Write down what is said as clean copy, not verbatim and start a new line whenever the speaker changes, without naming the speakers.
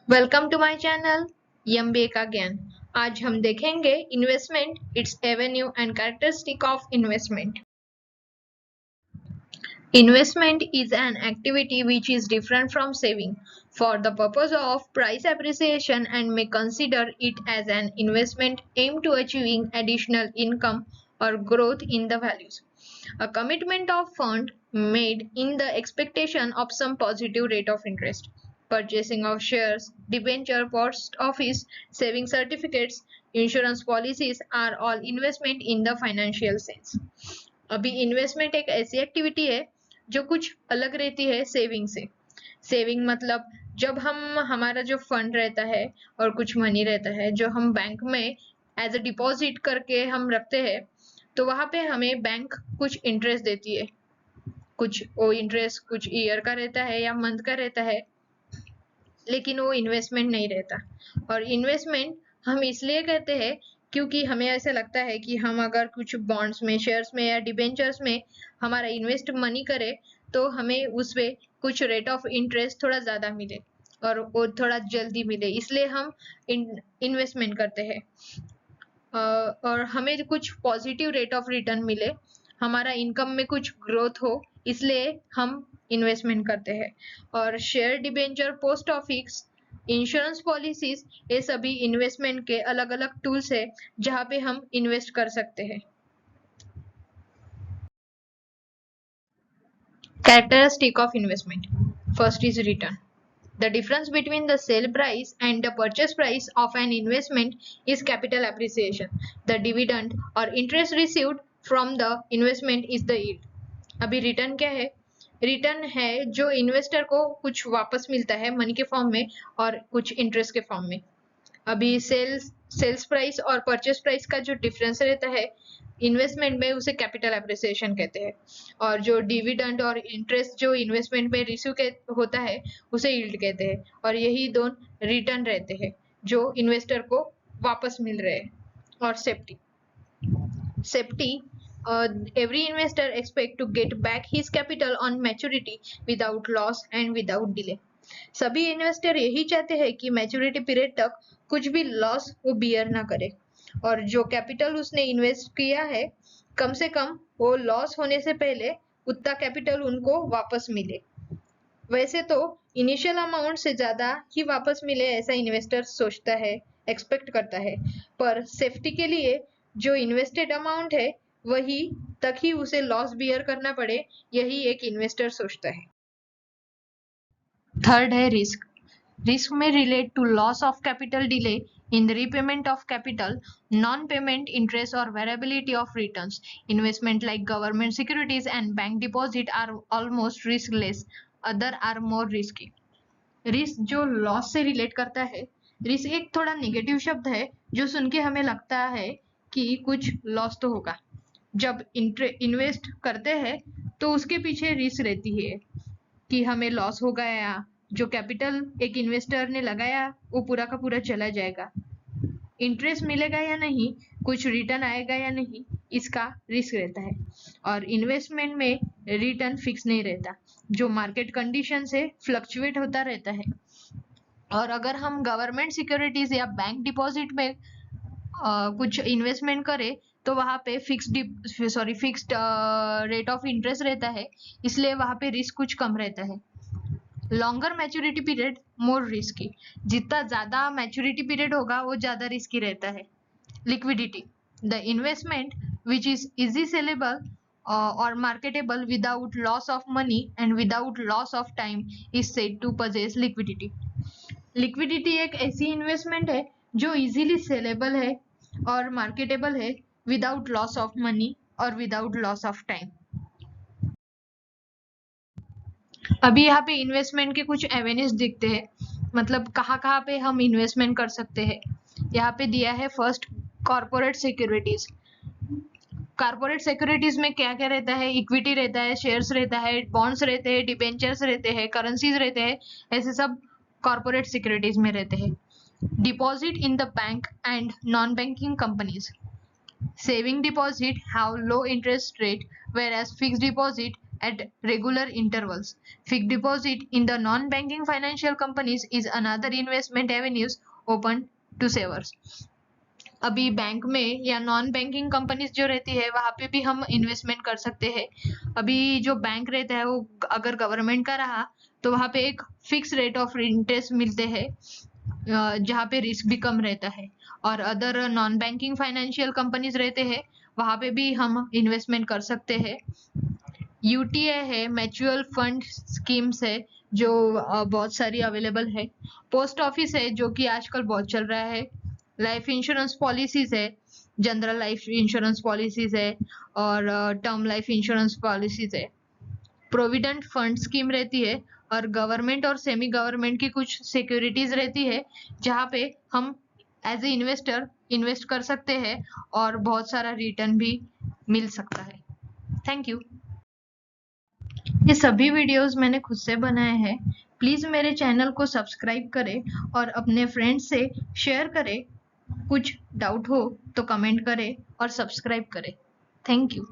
Welcome to my channel MBA का ज्ञान। आज हम देखेंगे investment, its avenue and characteristic of investment. Investment is an activity which is different from saving for the purpose of price appreciation and may consider it as an investment aimed to achieving additional income or growth in the values. A commitment of fund made in the expectation of some positive rate of interest. Purchasing of shares, debenture, post office, saving certificates, insurance policies are all investment in the financial sense. अभी investment एक ऐसी activity है जो कुछ अलग रहती है saving से। सेविंग मतलब जब हम हमारा जो फंड रहता है और कुछ मनी रहता है जो हम बैंक में एज अ डिपॉजिट करके हम रखते हैं, तो वहां पे हमें बैंक कुछ इंटरेस्ट देती है। कुछ वो इंटरेस्ट कुछ ईयर का रहता है या मंथ का रहता है, लेकिन वो इन्वेस्टमेंट नहीं रहता। और इन्वेस्टमेंट हम इसलिए कहते हैं क्योंकि हमें ऐसा लगता है कि हम अगर कुछ बॉन्ड्स में, शेयर्स में या डिबेंचर्स में हमारा इन्वेस्ट मनी करे तो हमें उसमें कुछ रेट ऑफ इंटरेस्ट थोड़ा ज्यादा मिले और वो थोड़ा जल्दी मिले, इसलिए हम इन्वेस्टमेंट करते हैं। और हमें कुछ पॉजिटिव रेट ऑफ रिटर्न मिले, हमारा इनकम में कुछ ग्रोथ हो, इसलिए हम इन्वेस्टमेंट करते हैं। और share, debenture, post office, insurance policies, ये सभी इन्वेस्टमेंट के अलग अलग टूल्स है जहाँ पे हम इन्वेस्ट कर सकते हैं। Characteristic of investment. First is return. The difference between the sale price and the purchase price of an investment is capital appreciation. The dividend or interest received from the investment is the yield. अभी return क्या है? Return है जो investor को कुछ वापस मिलता है मनी के फॉर्म में और कुछ इंटरेस्ट के फॉर्म में। अभी सेल्स प्राइस और परचेस प्राइस का जो डिफरेंस रहता है इन्वेस्टमेंट में, उसे कैपिटल एप्रिसिएशन कहते हैं। और जो डिविडेंड और इंटरेस्ट जो इन्वेस्टमेंट में रिसीव होता है उसे यील्ड कहते हैं। और यही दोनों रिटर्न रहते हैं जो इन्वेस्टर को वापस मिल रहे हैं। और safety, every investor expect to get back his capital on maturity without loss and without delay. सभी इन्वेस्टर यही चाहते हैं कि मैच्योरिटी पीरियड तक कुछ भी लॉस वो बियर ना करे और जो कैपिटल उसने इन्वेस्ट किया है कम से कम वो लॉस होने से पहले उतना कैपिटल उनको वापस मिले। वैसे तो इनिशियल अमाउंट से ज्यादा ही वापस मिले ऐसा इन्वेस्टर सोचता है, एक्सपेक्ट करता है, पर सेफ्टी के लिए जो इन्वेस्टेड अमाउंट है वही तक ही उसे लॉस बियर करना पड़े, यही एक इन्वेस्टर सोचता है। थर्ड है रिस्क। रिस्क में relate to loss of capital, delay in the repayment of capital, non payment interest और variability of returns. Investment like government securities and bank deposit are almost riskless, other are more risky. Risk जो loss से relate करता है, risk एक थोड़ा negative शब्द है जो सुन के हमें लगता है कि कुछ लॉस तो होगा। जब इन्वेस्ट करते हैं तो उसके पीछे रिस्क रहती है कि हमें लॉस हो गया, जो कैपिटल एक इन्वेस्टर ने लगाया वो पूरा का पूरा चला जाएगा, इंटरेस्ट मिलेगा या नहीं, कुछ रिटर्न आएगा या नहीं, इसका रिस्क रहता है। और इन्वेस्टमेंट में रिटर्न फिक्स नहीं रहता, जो मार्केट कंडीशन से फ्लक्चुएट होता रहता है। और अगर हम गवर्नमेंट सिक्योरिटीज या बैंक डिपॉजिट में कुछ इन्वेस्टमेंट करें तो वहां पे फिक्स्ड रेट ऑफ इंटरेस्ट रहता है, इसलिए वहां पे रिस्क कुछ कम रहता है। Longer maturity period more risky, जितना ज्यादा मैच्योरिटी पीरियड होगा वो ज्यादा रिस्की रहता है। Liquidity, the investment which is easy saleable और marketable without loss of money and without loss of time is said to possess liquidity. Liquidity एक ऐसी इन्वेस्टमेंट है जो इजीली सेलेबल है और मार्केटेबल है विदाउट लॉस ऑफ मनी और without loss of time. अभी यहाँ पे इन्वेस्टमेंट के कुछ एवेन्यूज दिखते हैं, मतलब कहाँ कहाँ पे हम इन्वेस्टमेंट कर सकते हैं। यहाँ पे दिया है first, corporate securities. Corporate securities में क्या क्या रहता है? इक्विटी रहता है, शेयर्स रहता है, बॉन्ड्स रहते हैं, डिबेंचर्स रहते हैं, करेंसीज रहते हैं, ऐसे सब कॉर्पोरेट सिक्योरिटीज में रहते हैं। Deposit in the bank and non banking companies. Saving deposit have low interest rate, whereas fixed deposit at regular intervals. Fixed deposit in the non-banking financial companies is another investment avenues open to savers. अभी bank में या non banking companies जो रहती है वहां पे भी हम इन्वेस्टमेंट कर सकते हैं। अभी जो बैंक रहता है वो अगर गवर्नमेंट का रहा तो वहां पे एक फिक्स रेट ऑफ इंटरेस्ट मिलते हैं जहाँ पे रिस्क भी कम रहता है। और other non banking financial companies रहते हैं वहां पे भी हम इन्वेस्टमेंट कर सकते हैं। यूटीए है, म्यूचुअल फंड स्कीम्स है जो बहुत सारी अवेलेबल है। पोस्ट ऑफिस है जो कि आजकल बहुत चल रहा है। लाइफ इंश्योरेंस पॉलिसीज है, जनरल लाइफ इंश्योरेंस पॉलिसीज है और टर्म लाइफ इंश्योरेंस पॉलिसीज है। प्रोविडेंट फंड स्कीम रहती है और गवर्नमेंट और सेमी गवर्नमेंट की कुछ सिक्योरिटीज रहती है जहाँ पे हम एज ए इन्वेस्टर इन्वेस्ट कर सकते हैं और बहुत सारा रिटर्न भी मिल सकता है। Thank you. ये सभी वीडियोस मैंने खुद से बनाए हैं। प्लीज़ मेरे चैनल को सब्सक्राइब करें और अपने फ्रेंड्स से शेयर करें। कुछ डाउट हो तो कमेंट करें और सब्सक्राइब करें। Thank you.